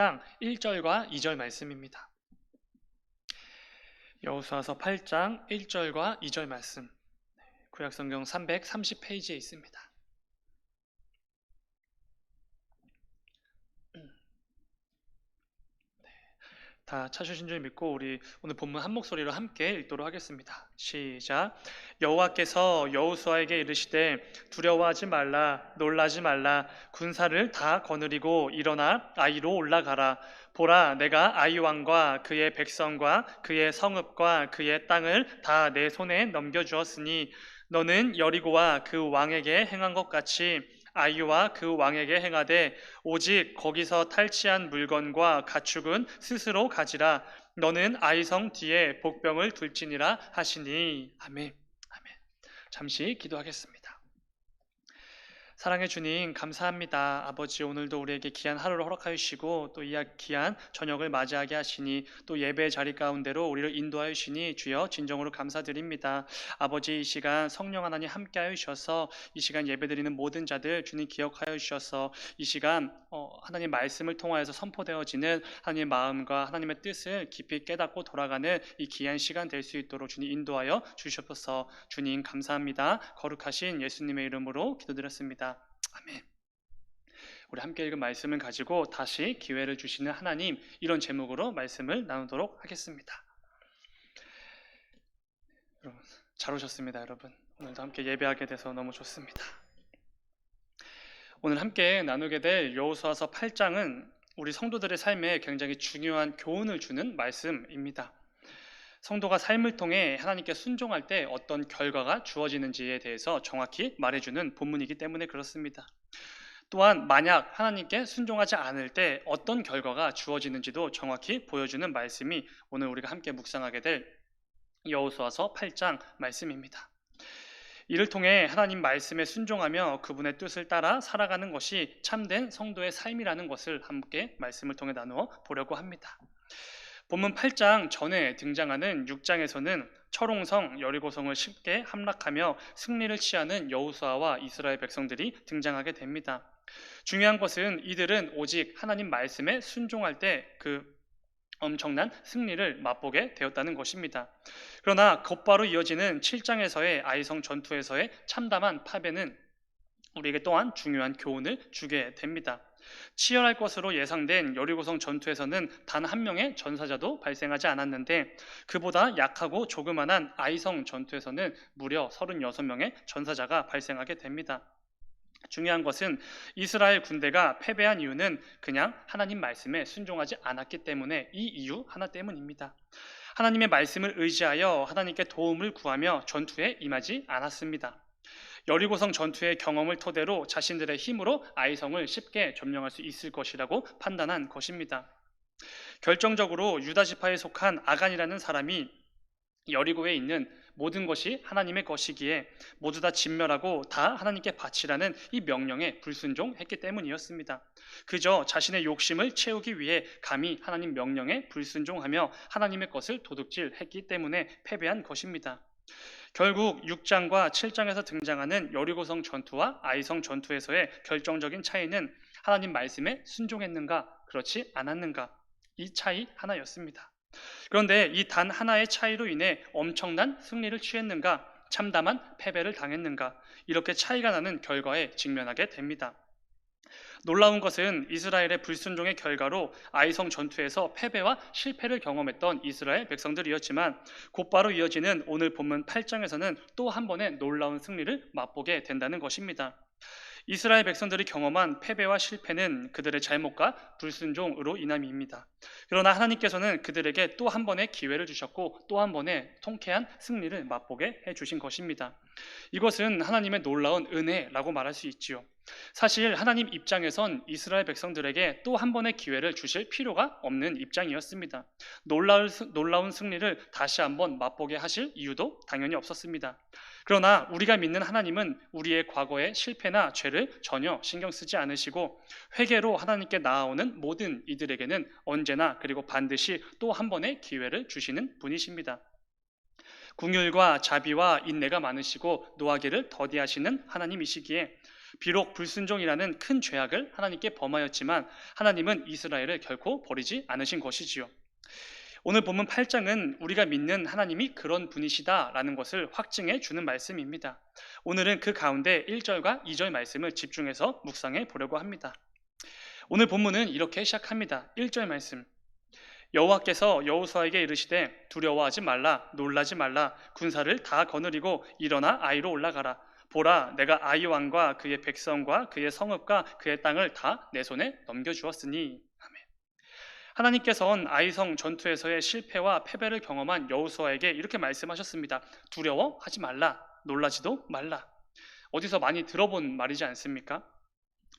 1절과 2절 말씀입니다. 여호수아서 8장 1절과 2절 말씀, 구약성경 330페이지에 있습니다. 다 찾으신 줄 믿고 우리 오늘 본문 한 목소리로 함께 읽도록 하겠습니다. 시작. 여호와께서 여호수아에게 이르시되 두려워하지 말라, 놀라지 말라. 군사를 다 거느리고 일어나 아이로 올라가라. 보라, 내가 아이 왕과 그의 백성과 그의 성읍과 그의 땅을 다 내 손에 넘겨주었으니 너는 여리고와 그 왕에게 행한 것 같이 아이와 그 왕에게 행하되 오직 거기서 탈취한 물건과 가축은 스스로 가지라. 너는 아이성 뒤에 복병을 둘지니라 하시니. 아멘. 아멘. 잠시 기도하겠습니다. 사랑해 주님, 감사합니다. 아버지, 오늘도 우리에게 귀한 하루를 허락하여 주시고 또 이 귀한 저녁을 맞이하게 하시니 또 예배의 자리 가운데로 우리를 인도하여 주시니 주여 진정으로 감사드립니다. 아버지, 이 시간 성령 하나님 함께하여 주셔서 이 시간 예배드리는 모든 자들 주님 기억하여 주셔서 이 시간 하나님 말씀을 통하여서 선포되어지는 하나님의 마음과 하나님의 뜻을 깊이 깨닫고 돌아가는 이 귀한 시간 될 수 있도록 주님 인도하여 주시옵소서. 주님 감사합니다. 거룩하신 예수님의 이름으로 기도드렸습니다. 아멘. 우리 함께 읽은 말씀을 가지고 다시 기회를 주시는 하나님, 이런 제목으로 말씀을 나누도록 하겠습니다. 여러분 잘 오셨습니다. 여러분 오늘도 함께 예배하게 돼서 너무 좋습니다. 오늘 함께 나누게 될 여호수아서 8장은 우리 성도들의 삶에 굉장히 중요한 교훈을 주는 말씀입니다. 성도가 삶을 통해 하나님께 순종할 때 어떤 결과가 주어지는지에 대해서 정확히 말해주는 본문이기 때문에 그렇습니다. 또한 만약 하나님께 순종하지 않을 때 어떤 결과가 주어지는지도 정확히 보여주는 말씀이 오늘 우리가 함께 묵상하게 될 여호수아서 8장 말씀입니다. 이를 통해 하나님 말씀에 순종하며 그분의 뜻을 따라 살아가는 것이 참된 성도의 삶이라는 것을 함께 말씀을 통해 나누어 보려고 합니다. 본문 8장 전에 등장하는 6장에서는 철옹성 여리고성을 쉽게 함락하며 승리를 취하는 여호수아와 이스라엘 백성들이 등장하게 됩니다. 중요한 것은 이들은 오직 하나님 말씀에 순종할 때 그 엄청난 승리를 맛보게 되었다는 것입니다. 그러나 곧바로 이어지는 7장에서의 아이성 전투에서의 참담한 패배는 우리에게 또한 중요한 교훈을 주게 됩니다. 치열할 것으로 예상된 여리고성 전투에서는 단 한 명의 전사자도 발생하지 않았는데 그보다 약하고 조그만한 아이성 전투에서는 무려 36명의 전사자가 발생하게 됩니다. 중요한 것은 이스라엘 군대가 패배한 이유는 그냥 하나님 말씀에 순종하지 않았기 때문에 이 이유 하나 때문입니다. 하나님의 말씀을 의지하여 하나님께 도움을 구하며 전투에 임하지 않았습니다. 여리고성 전투의 경험을 토대로 자신들의 힘으로 아이성을 쉽게 점령할 수 있을 것이라고 판단한 것입니다. 결정적으로 유다 지파에 속한 아간이라는 사람이 여리고에 있는 모든 것이 하나님의 것이기에 모두 다 진멸하고 다 하나님께 바치라는 이 명령에 불순종했기 때문이었습니다. 그저 자신의 욕심을 채우기 위해 감히 하나님 명령에 불순종하며 하나님의 것을 도둑질했기 때문에 패배한 것입니다. 결국 6장과 7장에서 등장하는 여리고성 전투와 아이성 전투에서의 결정적인 차이는 하나님 말씀에 순종했는가 그렇지 않았는가, 이 차이 하나였습니다. 그런데 이 단 하나의 차이로 인해 엄청난 승리를 취했는가, 참담한 패배를 당했는가, 이렇게 차이가 나는 결과에 직면하게 됩니다. 놀라운 것은 이스라엘의 불순종의 결과로 아이성 전투에서 패배와 실패를 경험했던 이스라엘 백성들이었지만 곧바로 이어지는 오늘 본문 8장에서는 또 한 번의 놀라운 승리를 맛보게 된다는 것입니다. 이스라엘 백성들이 경험한 패배와 실패는 그들의 잘못과 불순종으로 인함입니다. 그러나 하나님께서는 그들에게 또 한 번의 기회를 주셨고 또 한 번의 통쾌한 승리를 맛보게 해주신 것입니다. 이것은 하나님의 놀라운 은혜라고 말할 수 있지요. 사실 하나님 입장에선 이스라엘 백성들에게 또 한 번의 기회를 주실 필요가 없는 입장이었습니다. 놀라운 승리를 다시 한번 맛보게 하실 이유도 당연히 없었습니다. 그러나 우리가 믿는 하나님은 우리의 과거의 실패나 죄를 전혀 신경 쓰지 않으시고 회개로 하나님께 나아오는 모든 이들에게는 언제나 그리고 반드시 또 한 번의 기회를 주시는 분이십니다. 긍휼과 자비와 인내가 많으시고 노하기를 더디하시는 하나님이시기에 비록 불순종이라는 큰 죄악을 하나님께 범하였지만 하나님은 이스라엘을 결코 버리지 않으신 것이지요. 오늘 본문 8장은 우리가 믿는 하나님이 그런 분이시다라는 것을 확증해 주는 말씀입니다. 오늘은 그 가운데 1절과 2절 말씀을 집중해서 묵상해 보려고 합니다. 오늘 본문은 이렇게 시작합니다. 1절 말씀. 여호와께서 여호수아에게 이르시되 두려워하지 말라, 놀라지 말라, 군사를 다 거느리고 일어나 아이로 올라가라. 보라, 내가 아이 왕과 그의 백성과 그의 성읍과 그의 땅을 다 내 손에 넘겨주었으니. 아멘. 하나님께서는 아이성 전투에서의 실패와 패배를 경험한 여호수아에게 이렇게 말씀하셨습니다. 두려워하지 말라, 놀라지도 말라. 어디서 많이 들어본 말이지 않습니까?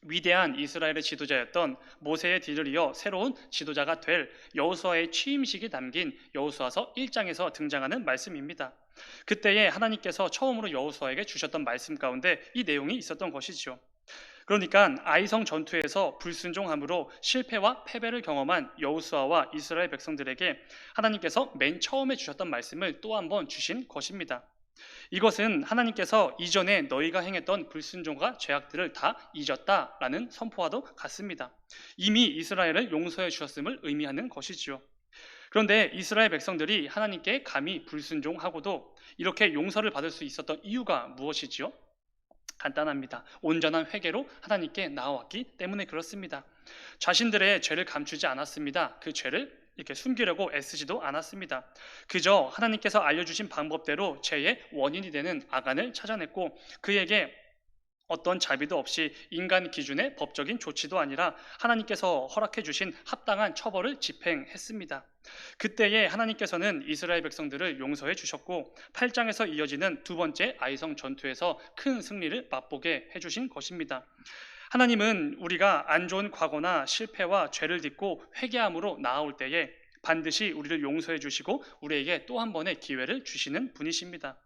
위대한 이스라엘의 지도자였던 모세의 뒤를 이어 새로운 지도자가 될 여호수아의 취임식이 담긴 여호수아서 1장에서 등장하는 말씀입니다. 그때에 하나님께서 처음으로 여호수아에게 주셨던 말씀 가운데 이 내용이 있었던 것이죠. 그러니까 아이성 전투에서 불순종함으로 실패와 패배를 경험한 여호수아와 이스라엘 백성들에게 하나님께서 맨 처음에 주셨던 말씀을 또 한 번 주신 것입니다. 이것은 하나님께서 이전에 너희가 행했던 불순종과 죄악들을 다 잊었다라는 선포와도 같습니다. 이미 이스라엘을 용서해 주셨음을 의미하는 것이지요. 그런데 이스라엘 백성들이 하나님께 감히 불순종하고도 이렇게 용서를 받을 수 있었던 이유가 무엇이지요? 간단합니다. 온전한 회개로 하나님께 나아왔기 때문에 그렇습니다. 자신들의 죄를 감추지 않았습니다. 그 죄를 이렇게 숨기려고 애쓰지도 않았습니다. 그저 하나님께서 알려주신 방법대로 죄의 원인이 되는 아간을 찾아냈고 그에게 어떤 자비도 없이 인간 기준의 법적인 조치도 아니라 하나님께서 허락해 주신 합당한 처벌을 집행했습니다. 그때에 하나님께서는 이스라엘 백성들을 용서해 주셨고 8장에서 이어지는 두 번째 아이성 전투에서 큰 승리를 맛보게 해주신 것입니다. 하나님은 우리가 안 좋은 과거나 실패와 죄를 딛고 회개함으로 나아올 때에 반드시 우리를 용서해 주시고 우리에게 또 한 번의 기회를 주시는 분이십니다.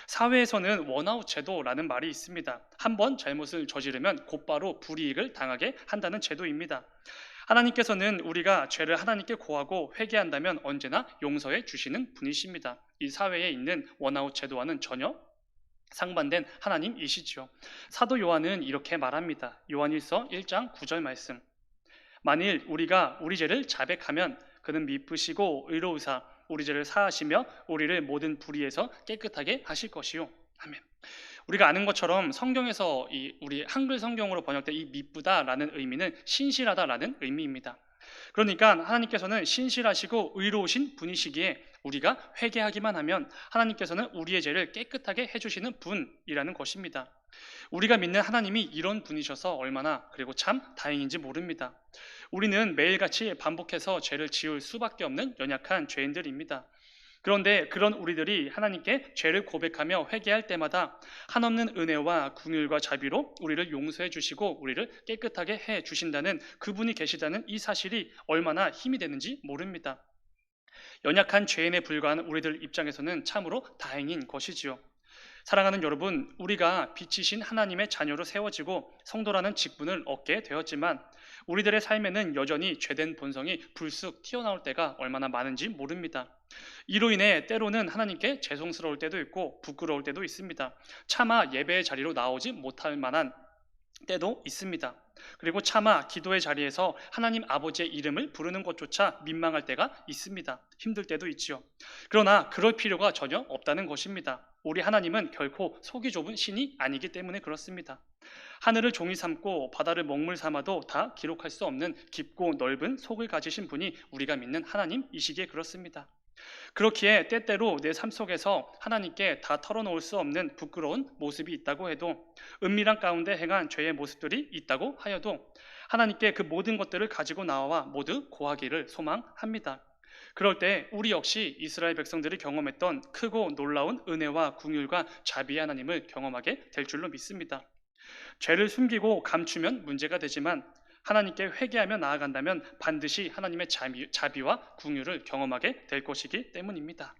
사회에서는 원아웃 제도라는 말이 있습니다. 한 번 잘못을 저지르면 곧바로 불이익을 당하게 한다는 제도입니다. 하나님께서는 우리가 죄를 하나님께 고하고 회개한다면 언제나 용서해 주시는 분이십니다. 이 사회에 있는 원아웃 제도와는 전혀 상반된 하나님이시죠. 사도 요한은 이렇게 말합니다. 요한일서 1장 9절 말씀. 만일 우리가 우리 죄를 자백하면 그는 미쁘시고 의로우사 우리 죄를 사하시며 우리를 모든 불의에서 깨끗하게 하실 것이요. 아멘. 우리가 아는 것처럼 성경에서 우리 한글 성경으로 번역된 이 미쁘다라는 의미는 신실하다라는 의미입니다. 그러니까 하나님께서는 신실하시고 의로우신 분이시기에 우리가 회개하기만 하면 하나님께서는 우리의 죄를 깨끗하게 해주시는 분이라는 것입니다. 우리가 믿는 하나님이 이런 분이셔서 얼마나 그리고 참 다행인지 모릅니다. 우리는 매일같이 반복해서 죄를 지을 수밖에 없는 연약한 죄인들입니다. 그런데 그런 우리들이 하나님께 죄를 고백하며 회개할 때마다 한없는 은혜와 긍휼과 자비로 우리를 용서해 주시고 우리를 깨끗하게 해 주신다는 그분이 계시다는 이 사실이 얼마나 힘이 되는지 모릅니다. 연약한 죄인에 불과한 우리들 입장에서는 참으로 다행인 것이지요. 사랑하는 여러분, 우리가 빛이신 하나님의 자녀로 세워지고 성도라는 직분을 얻게 되었지만 우리들의 삶에는 여전히 죄된 본성이 불쑥 튀어나올 때가 얼마나 많은지 모릅니다. 이로 인해 때로는 하나님께 죄송스러울 때도 있고 부끄러울 때도 있습니다. 차마 예배의 자리로 나오지 못할 만한 때도 있습니다. 그리고 차마 기도의 자리에서 하나님 아버지의 이름을 부르는 것조차 민망할 때가 있습니다. 힘들 때도 있지요. 그러나 그럴 필요가 전혀 없다는 것입니다. 우리 하나님은 결코 속이 좁은 신이 아니기 때문에 그렇습니다. 하늘을 종이 삼고 바다를 먹물 삼아도 다 기록할 수 없는 깊고 넓은 속을 가지신 분이 우리가 믿는 하나님이시기에 그렇습니다. 그렇기에 때때로 내 삶 속에서 하나님께 다 털어놓을 수 없는 부끄러운 모습이 있다고 해도 은밀한 가운데 행한 죄의 모습들이 있다고 하여도 하나님께 그 모든 것들을 가지고 나와 모두 고하기를 소망합니다. 그럴 때 우리 역시 이스라엘 백성들이 경험했던 크고 놀라운 은혜와 긍휼과 자비의 하나님을 경험하게 될 줄로 믿습니다. 죄를 숨기고 감추면 문제가 되지만 하나님께 회개하며 나아간다면 반드시 하나님의 자비와 긍휼을 경험하게 될 것이기 때문입니다.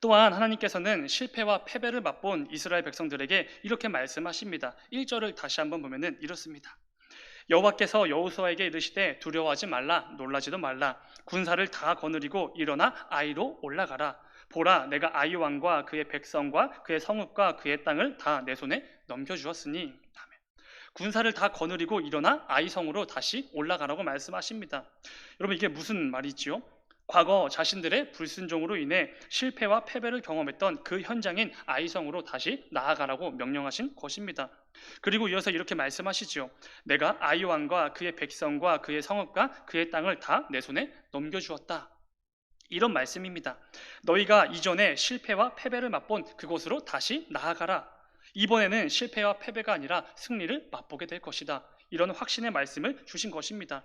또한 하나님께서는 실패와 패배를 맛본 이스라엘 백성들에게 이렇게 말씀하십니다. 1절을 다시 한번 보면 이렇습니다. 여호와께서 여호수아에게 이르시되 두려워하지 말라, 놀라지도 말라, 군사를 다 거느리고 일어나 아이로 올라가라. 보라, 내가 아이 왕과 그의 백성과 그의 성읍과 그의 땅을 다 내 손에 넘겨주었으니. 아멘. 군사를 다 거느리고 일어나 아이성으로 다시 올라가라고 말씀하십니다. 여러분 이게 무슨 말이지요? 과거 자신들의 불순종으로 인해 실패와 패배를 경험했던 그 현장인 아이성으로 다시 나아가라고 명령하신 것입니다. 그리고 이어서 이렇게 말씀하시죠. 내가 아이 왕과 그의 백성과 그의 성읍과 그의 땅을 다 내 손에 넘겨주었다. 이런 말씀입니다. 너희가 이전에 실패와 패배를 맛본 그곳으로 다시 나아가라. 이번에는 실패와 패배가 아니라 승리를 맛보게 될 것이다. 이런 확신의 말씀을 주신 것입니다.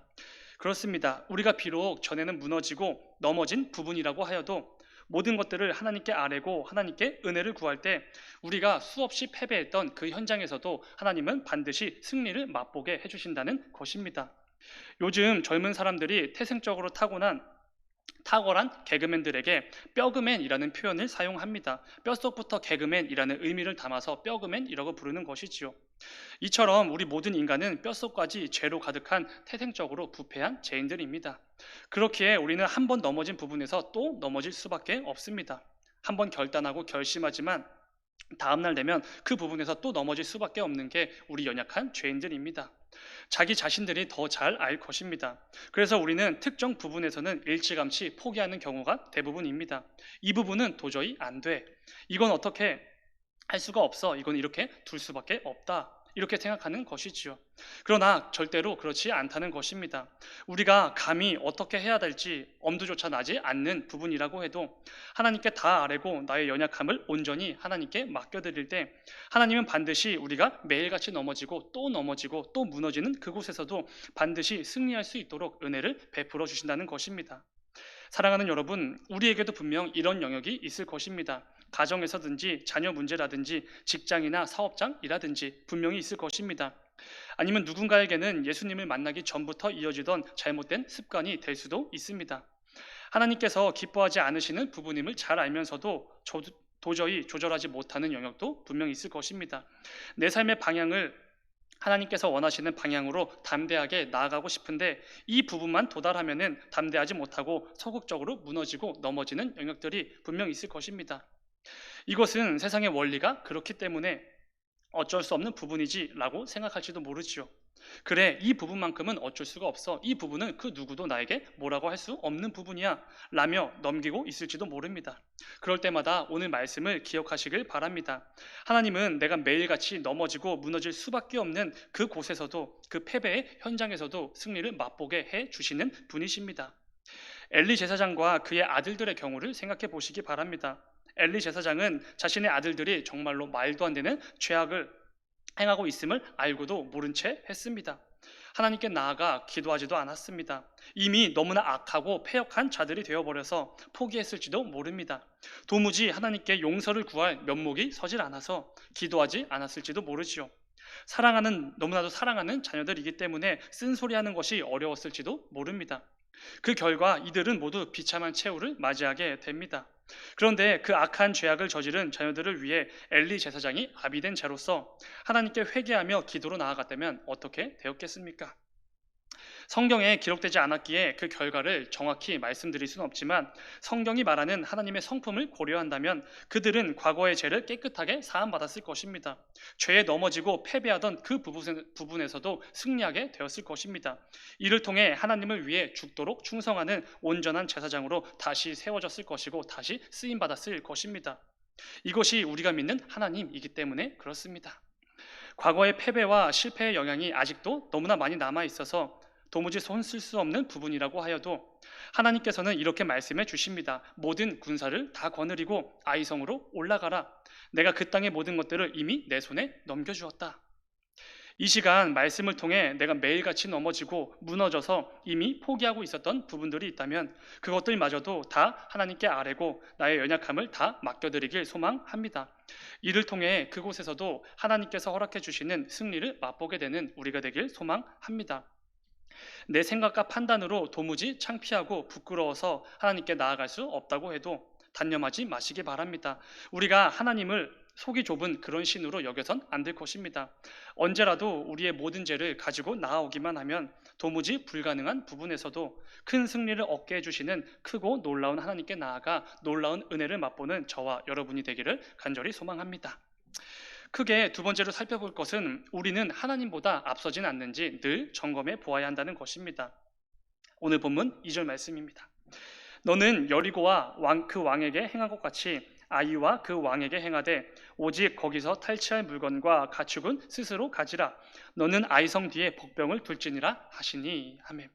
그렇습니다. 우리가 비록 전에는 무너지고 넘어진 부분이라고 하여도 모든 것들을 하나님께 아뢰고 하나님께 은혜를 구할 때 우리가 수없이 패배했던 그 현장에서도 하나님은 반드시 승리를 맛보게 해주신다는 것입니다. 요즘 젊은 사람들이 태생적으로 탁월한 개그맨들에게 뼈그맨이라는 표현을 사용합니다. 뼛속부터 개그맨이라는 의미를 담아서 뼈그맨이라고 부르는 것이지요. 이처럼 우리 모든 인간은 뼛속까지 죄로 가득한 태생적으로 부패한 죄인들입니다. 그렇기에 우리는 한 번 넘어진 부분에서 또 넘어질 수밖에 없습니다. 한 번 결단하고 결심하지만 다음날 되면 그 부분에서 또 넘어질 수밖에 없는 게 우리 연약한 죄인들입니다. 자기 자신들이 더 잘 알 것입니다. 그래서 우리는 특정 부분에서는 일찌감치 포기하는 경우가 대부분입니다. 이 부분은 도저히 안 돼. 이건 어떻게 할 수가 없어. 이건 이렇게 둘 수밖에 없다. 이렇게 생각하는 것이지요. 그러나 절대로 그렇지 않다는 것입니다. 우리가 감히 어떻게 해야 될지 엄두조차 나지 않는 부분이라고 해도 하나님께 다 아뢰고 나의 연약함을 온전히 하나님께 맡겨드릴 때 하나님은 반드시 우리가 매일같이 넘어지고 또 무너지는 그곳에서도 반드시 승리할 수 있도록 은혜를 베풀어 주신다는 것입니다. 사랑하는 여러분, 우리에게도 분명 이런 영역이 있을 것입니다. 가정에서든지 자녀 문제라든지 직장이나 사업장이라든지 분명히 있을 것입니다. 아니면 누군가에게는 예수님을 만나기 전부터 이어지던 잘못된 습관이 될 수도 있습니다. 하나님께서 기뻐하지 않으시는 부분임을 잘 알면서도 도저히 조절하지 못하는 영역도 분명히 있을 것입니다. 내 삶의 방향을 하나님께서 원하시는 방향으로 담대하게 나아가고 싶은데 이 부분만 도달하면은 담대하지 못하고 소극적으로 무너지고 넘어지는 영역들이 분명 있을 것입니다. 이것은 세상의 원리가 그렇기 때문에 어쩔 수 없는 부분이지라고 생각할지도 모르지요. 그래, 이 부분만큼은 어쩔 수가 없어. 이 부분은 그 누구도 나에게 뭐라고 할 수 없는 부분이야 라며 넘기고 있을지도 모릅니다. 그럴 때마다 오늘 말씀을 기억하시길 바랍니다. 하나님은 내가 매일같이 넘어지고 무너질 수밖에 없는 그 곳에서도 그 패배의 현장에서도 승리를 맛보게 해 주시는 분이십니다. 엘리 제사장과 그의 아들들의 경우를 생각해 보시기 바랍니다. 엘리 제사장은 자신의 아들들이 정말로 말도 안 되는 죄악을 행하고 있음을 알고도 모른 채 했습니다. 하나님께 나아가 기도하지도 않았습니다. 이미 너무나 악하고 패역한 자들이 되어버려서 포기했을지도 모릅니다. 도무지 하나님께 용서를 구할 면목이 서질 않아서 기도하지 않았을지도 모르지요. 너무나도 사랑하는 자녀들이기 때문에 쓴소리하는 것이 어려웠을지도 모릅니다. 그 결과 이들은 모두 비참한 최후를 맞이하게 됩니다. 그런데 그 악한 죄악을 저지른 자녀들을 위해 엘리 제사장이 아비된 자로서 하나님께 회개하며 기도로 나아갔다면 어떻게 되었겠습니까? 성경에 기록되지 않았기에 그 결과를 정확히 말씀드릴 수는 없지만 성경이 말하는 하나님의 성품을 고려한다면 그들은 과거의 죄를 깨끗하게 사함받았을 것입니다. 죄에 넘어지고 패배하던 그 부분에서도 승리하게 되었을 것입니다. 이를 통해 하나님을 위해 죽도록 충성하는 온전한 제사장으로 다시 세워졌을 것이고 다시 쓰임받았을 것입니다. 이것이 우리가 믿는 하나님이기 때문에 그렇습니다. 과거의 패배와 실패의 영향이 아직도 너무나 많이 남아있어서 도무지 손 쓸 수 없는 부분이라고 하여도 하나님께서는 이렇게 말씀해 주십니다. 모든 군사를 다 거느리고 아이성으로 올라가라. 내가 그 땅의 모든 것들을 이미 내 손에 넘겨주었다. 이 시간 말씀을 통해 내가 매일같이 넘어지고 무너져서 이미 포기하고 있었던 부분들이 있다면 그것들마저도 다 하나님께 아뢰고 나의 연약함을 다 맡겨드리길 소망합니다. 이를 통해 그곳에서도 하나님께서 허락해 주시는 승리를 맛보게 되는 우리가 되길 소망합니다. 내 생각과 판단으로 도무지 창피하고 부끄러워서 하나님께 나아갈 수 없다고 해도 단념하지 마시기 바랍니다. 우리가 하나님을 속이 좁은 그런 신으로 여겨선 안 될 것입니다. 언제라도 우리의 모든 죄를 가지고 나아오기만 하면 도무지 불가능한 부분에서도 큰 승리를 얻게 해주시는 크고 놀라운 하나님께 나아가 놀라운 은혜를 맛보는 저와 여러분이 되기를 간절히 소망합니다. 크게 두 번째로 살펴볼 것은 우리는 하나님보다 앞서진 않는지 늘 점검해 보아야 한다는 것입니다. 오늘 본문 2절 말씀입니다. 너는 여리고와 그 왕에게 행한 것 같이 아이와 그 왕에게 행하되 오직 거기서 탈취할 물건과 가축은 스스로 가지라. 너는 아이성 뒤에 복병을 둘지니라 하시니. 아멘.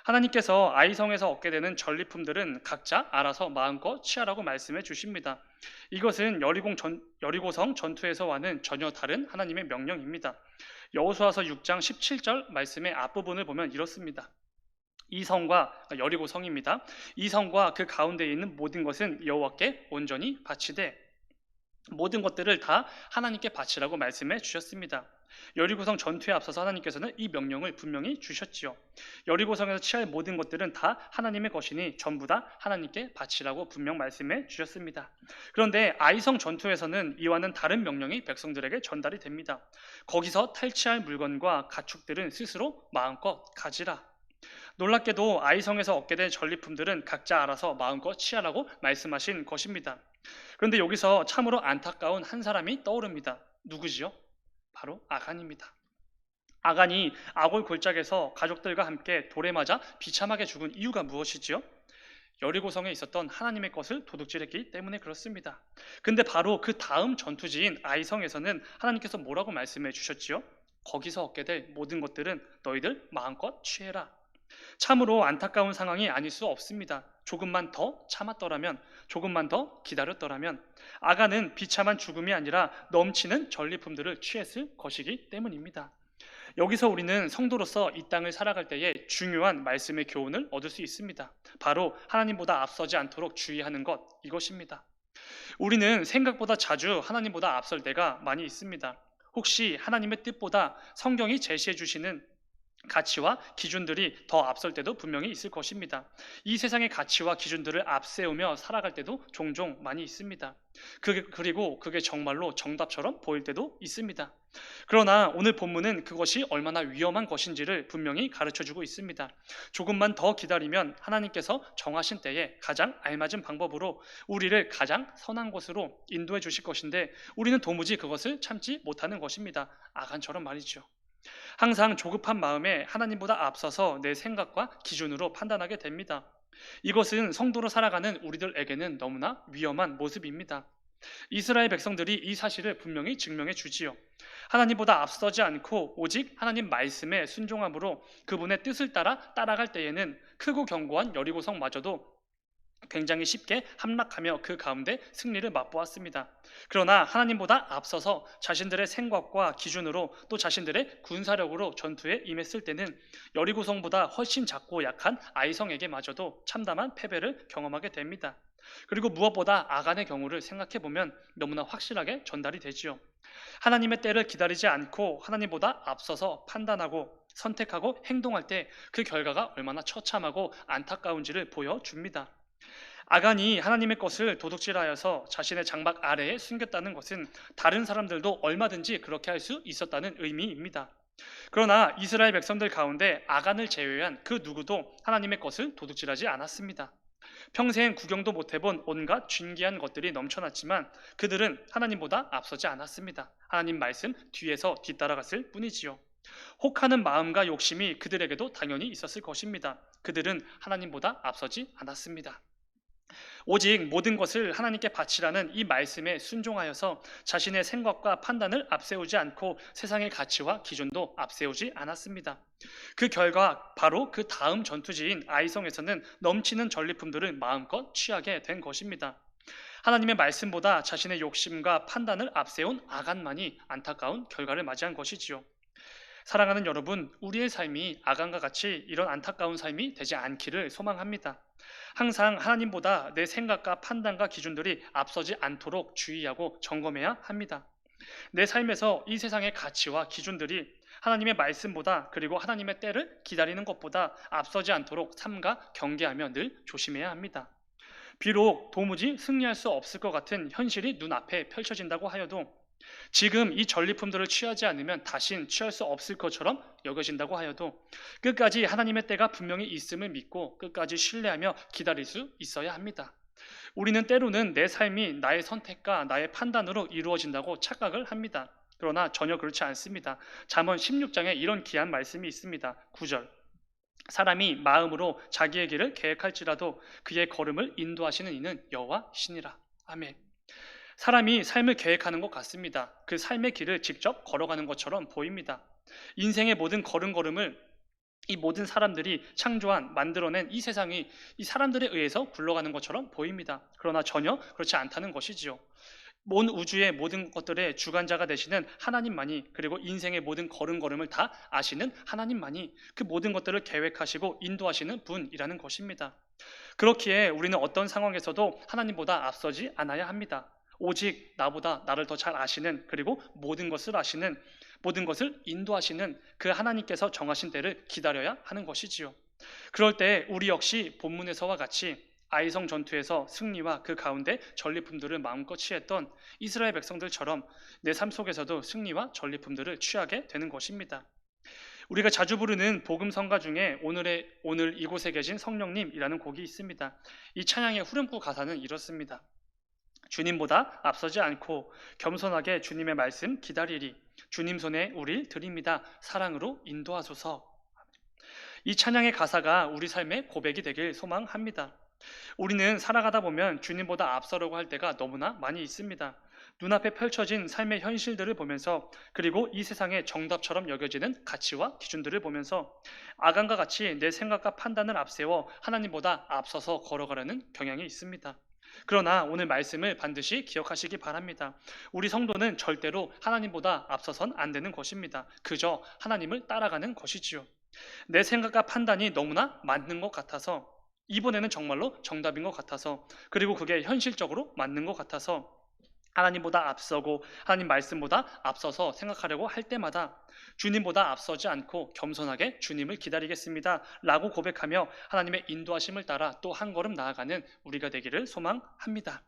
하나님께서 아이성에서 얻게 되는 전리품들은 각자 알아서 마음껏 취하라고 말씀해 주십니다. 이것은 여리고성 전투에서와는 전혀 다른 하나님의 명령입니다. 여호수아서 6장 17절 말씀의 앞부분을 보면 이렇습니다. 이 성과 여리고 성입니다. 이 성과 그 가운데에 있는 모든 것은 여호와께 온전히 바치되 모든 것들을 다 하나님께 바치라고 말씀해 주셨습니다. 여리고성 전투에 앞서서 하나님께서는 이 명령을 분명히 주셨지요. 여리고성에서 취할 모든 것들은 다 하나님의 것이니 전부 다 하나님께 바치라고 분명 말씀해 주셨습니다. 그런데 아이성 전투에서는 이와는 다른 명령이 백성들에게 전달이 됩니다. 거기서 탈취할 물건과 가축들은 스스로 마음껏 가지라. 놀랍게도 아이성에서 얻게 된 전리품들은 각자 알아서 마음껏 취하라고 말씀하신 것입니다. 그런데 여기서 참으로 안타까운 한 사람이 떠오릅니다. 누구지요? 바로 아간입니다. 아간이 아골 골짜기에서 가족들과 함께 돌에 맞아 비참하게 죽은 이유가 무엇이지요? 여리고성에 있었던 하나님의 것을 도둑질했기 때문에 그렇습니다. 근데 바로 그 다음 전투지인 아이성에서는 하나님께서 뭐라고 말씀해 주셨지요? 거기서 얻게 될 모든 것들은 너희들 마음껏 취해라. 참으로 안타까운 상황이 아닐 수 없습니다. 조금만 더 참았더라면, 조금만 더 기다렸더라면 아간은 비참한 죽음이 아니라 넘치는 전리품들을 취했을 것이기 때문입니다. 여기서 우리는 성도로서 이 땅을 살아갈 때에 중요한 말씀의 교훈을 얻을 수 있습니다. 바로 하나님보다 앞서지 않도록 주의하는 것, 이것입니다. 우리는 생각보다 자주 하나님보다 앞설 때가 많이 있습니다. 혹시 하나님의 뜻보다 성경이 제시해 주시는 가치와 기준들이 더 앞설 때도 분명히 있을 것입니다. 이 세상의 가치와 기준들을 앞세우며 살아갈 때도 종종 많이 있습니다. 그리고 그게 정말로 정답처럼 보일 때도 있습니다. 그러나 오늘 본문은 그것이 얼마나 위험한 것인지를 분명히 가르쳐주고 있습니다. 조금만 더 기다리면 하나님께서 정하신 때에 가장 알맞은 방법으로 우리를 가장 선한 곳으로 인도해 주실 것인데 우리는 도무지 그것을 참지 못하는 것입니다. 아간처럼 말이죠. 항상 조급한 마음에 하나님보다 앞서서 내 생각과 기준으로 판단하게 됩니다. 이것은 성도로 살아가는 우리들에게는 너무나 위험한 모습입니다. 이스라엘 백성들이 이 사실을 분명히 증명해 주지요. 하나님보다 앞서지 않고 오직 하나님 말씀에 순종함으로 그분의 뜻을 따라갈 때에는 크고 견고한 여리고성마저도 굉장히 쉽게 함락하며 그 가운데 승리를 맛보았습니다. 그러나 하나님보다 앞서서 자신들의 생각과 기준으로 또 자신들의 군사력으로 전투에 임했을 때는 여리고성보다 훨씬 작고 약한 아이성에게마저도 참담한 패배를 경험하게 됩니다. 그리고 무엇보다 아간의 경우를 생각해 보면 너무나 확실하게 전달이 되지요. 하나님의 때를 기다리지 않고 하나님보다 앞서서 판단하고 선택하고 행동할 때 그 결과가 얼마나 처참하고 안타까운지를 보여줍니다. 아간이 하나님의 것을 도둑질하여서 자신의 장막 아래에 숨겼다는 것은 다른 사람들도 얼마든지 그렇게 할 수 있었다는 의미입니다. 그러나 이스라엘 백성들 가운데 아간을 제외한 그 누구도 하나님의 것을 도둑질하지 않았습니다. 평생 구경도 못 해본 온갖 진귀한 것들이 넘쳐났지만 그들은 하나님보다 앞서지 않았습니다. 하나님 말씀 뒤에서 뒤따라갔을 뿐이지요. 혹하는 마음과 욕심이 그들에게도 당연히 있었을 것입니다. 그들은 하나님보다 앞서지 않았습니다. 오직 모든 것을 하나님께 바치라는 이 말씀에 순종하여서 자신의 생각과 판단을 앞세우지 않고 세상의 가치와 기준도 앞세우지 않았습니다. 그 결과 바로 그 다음 전투지인 아이성에서는 넘치는 전리품들을 마음껏 취하게 된 것입니다. 하나님의 말씀보다 자신의 욕심과 판단을 앞세운 아간만이 안타까운 결과를 맞이한 것이지요. 사랑하는 여러분, 우리의 삶이 아간과 같이 이런 안타까운 삶이 되지 않기를 소망합니다. 항상 하나님보다 내 생각과 판단과 기준들이 앞서지 않도록 주의하고 점검해야 합니다. 내 삶에서 이 세상의 가치와 기준들이 하나님의 말씀보다 그리고 하나님의 때를 기다리는 것보다 앞서지 않도록 삼가 경계하며 늘 조심해야 합니다. 비록 도무지 승리할 수 없을 것 같은 현실이 눈앞에 펼쳐진다고 하여도 지금 이 전리품들을 취하지 않으면 다신 취할 수 없을 것처럼 여겨진다고 하여도 끝까지 하나님의 때가 분명히 있음을 믿고 끝까지 신뢰하며 기다릴 수 있어야 합니다. 우리는 때로는 내 삶이 나의 선택과 나의 판단으로 이루어진다고 착각을 합니다. 그러나 전혀 그렇지 않습니다. 잠언 16장에 이런 귀한 말씀이 있습니다. 9절. 사람이 마음으로 자기의 길을 계획할지라도 그의 걸음을 인도하시는 이는 여호와시니라. 아멘. 사람이 삶을 계획하는 것 같습니다. 그 삶의 길을 직접 걸어가는 것처럼 보입니다. 인생의 모든 걸음걸음을 이 모든 사람들이 창조한, 만들어낸 이 세상이 이 사람들에 의해서 굴러가는 것처럼 보입니다. 그러나 전혀 그렇지 않다는 것이지요. 온 우주의 모든 것들의 주관자가 되시는 하나님만이, 그리고 인생의 모든 걸음걸음을 다 아시는 하나님만이 그 모든 것들을 계획하시고 인도하시는 분이라는 것입니다. 그렇기에 우리는 어떤 상황에서도 하나님보다 앞서지 않아야 합니다. 오직 나보다 나를 더 잘 아시는, 그리고 모든 것을 아시는, 모든 것을 인도하시는 그 하나님께서 정하신 때를 기다려야 하는 것이지요. 그럴 때 우리 역시 본문에서와 같이 아이성 전투에서 승리와 그 가운데 전리품들을 마음껏 취했던 이스라엘 백성들처럼 내 삶 속에서도 승리와 전리품들을 취하게 되는 것입니다. 우리가 자주 부르는 복음 성가 중에 오늘 이곳에 계신 성령님이라는 곡이 있습니다. 이 찬양의 후렴구 가사는 이렇습니다. 주님보다 앞서지 않고 겸손하게 주님의 말씀 기다리리. 주님 손에 우릴 드립니다. 사랑으로 인도하소서. 이 찬양의 가사가 우리 삶의 고백이 되길 소망합니다. 우리는 살아가다 보면 주님보다 앞서려고 할 때가 너무나 많이 있습니다. 눈앞에 펼쳐진 삶의 현실들을 보면서, 그리고 이 세상의 정답처럼 여겨지는 가치와 기준들을 보면서 아간과 같이 내 생각과 판단을 앞세워 하나님보다 앞서서 걸어가려는 경향이 있습니다. 그러나 오늘 말씀을 반드시 기억하시기 바랍니다. 우리 성도는 절대로 하나님보다 앞서선 안 되는 것입니다. 그저 하나님을 따라가는 것이지요. 내 생각과 판단이 너무나 맞는 것 같아서, 이번에는 정말로 정답인 것 같아서, 그리고 그게 현실적으로 맞는 것 같아서 하나님보다 앞서고 하나님 말씀보다 앞서서 생각하려고 할 때마다 주님보다 앞서지 않고 겸손하게 주님을 기다리겠습니다 라고 고백하며 하나님의 인도하심을 따라 또 한 걸음 나아가는 우리가 되기를 소망합니다.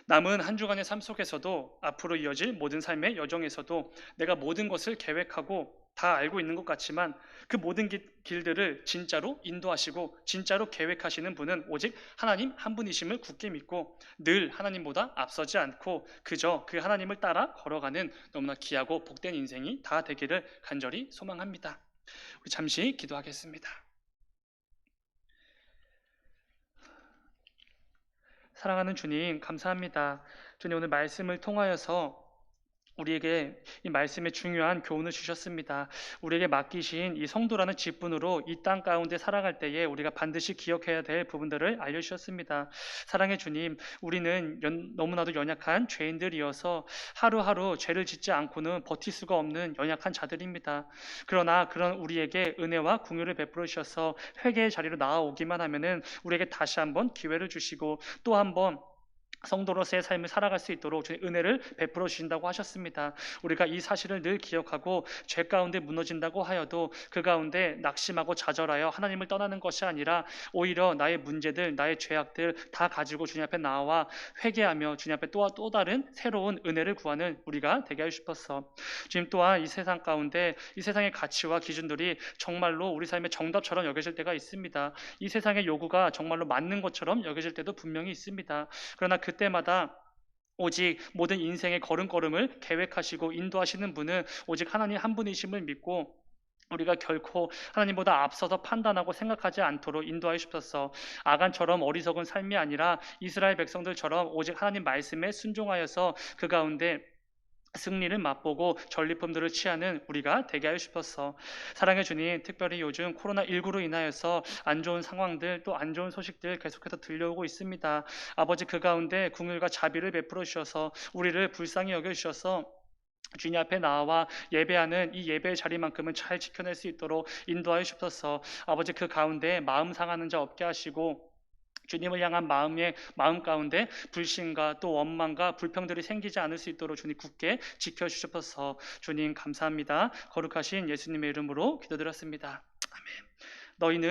남은 한 주간의 삶 속에서도, 앞으로 이어질 모든 삶의 여정에서도 내가 모든 것을 계획하고 다 알고 있는 것 같지만 그 모든 길들을 진짜로 인도하시고 진짜로 계획하시는 분은 오직 하나님 한 분이심을 굳게 믿고 늘 하나님보다 앞서지 않고 그저 그 하나님을 따라 걸어가는 너무나 귀하고 복된 인생이 다 되기를 간절히 소망합니다. 우리 잠시 기도하겠습니다. 사랑하는 주님, 감사합니다. 주님, 오늘 말씀을 통하여서 우리에게 이 말씀의 중요한 교훈을 주셨습니다. 우리에게 맡기신 이 성도라는 직분으로 이 땅 가운데 살아갈 때에 우리가 반드시 기억해야 될 부분들을 알려주셨습니다. 사랑의 주님, 우리는 너무나도 연약한 죄인들이어서 하루하루 죄를 짓지 않고는 버틸 수가 없는 연약한 자들입니다. 그러나 그런 우리에게 은혜와 긍휼을 베풀어 주셔서 회개의 자리로 나아오기만 하면은 우리에게 다시 한번 기회를 주시고 또 한번 성도로서의 삶을 살아갈 수 있도록 주님 은혜를 베풀어 주신다고 하셨습니다. 우리가 이 사실을 늘 기억하고 죄 가운데 무너진다고 하여도 그 가운데 낙심하고 좌절하여 하나님을 떠나는 것이 아니라 오히려 나의 문제들, 나의 죄악들 다 가지고 주님 앞에 나와 회개하며 주님 앞에 또 다른 새로운 은혜를 구하는 우리가 되게 하고 싶었어. 주님, 또한 이 세상 가운데 이 세상의 가치와 기준들이 정말로 우리 삶의 정답처럼 여겨질 때가 있습니다. 이 세상의 요구가 정말로 맞는 것처럼 여겨질 때도 분명히 있습니다. 그러나 그때마다 오직 모든 인생의 걸음걸음을 계획하시고 인도하시는 분은 오직 하나님 한 분이심을 믿고 우리가 결코 하나님보다 앞서서 판단하고 생각하지 않도록 인도하여 주셔서 아간처럼 어리석은 삶이 아니라 이스라엘 백성들처럼 오직 하나님 말씀에 순종하여서 그 가운데 승리를 맛보고 전리품들을 취하는 우리가 되게 하여 주셔서 사랑해 주님, 특별히 요즘 코로나19로 인하여서 안 좋은 상황들 또 안 좋은 소식들 계속해서 들려오고 있습니다. 아버지, 그 가운데 긍휼과 자비를 베풀어 주셔서 우리를 불쌍히 여겨 주셔서 주님 앞에 나와 예배하는 이 예배의 자리만큼은 잘 지켜낼 수 있도록 인도하여 주셔서 아버지, 그 가운데 마음 상하는 자 없게 하시고 주님을 향한 마음 가운데 불신과 또 원망과 불평들이 생기지 않을 수 있도록 주님 굳게 지켜주셔서 주님 감사합니다. 거룩하신 예수님의 이름으로 기도드렸습니다. 아멘. 너희는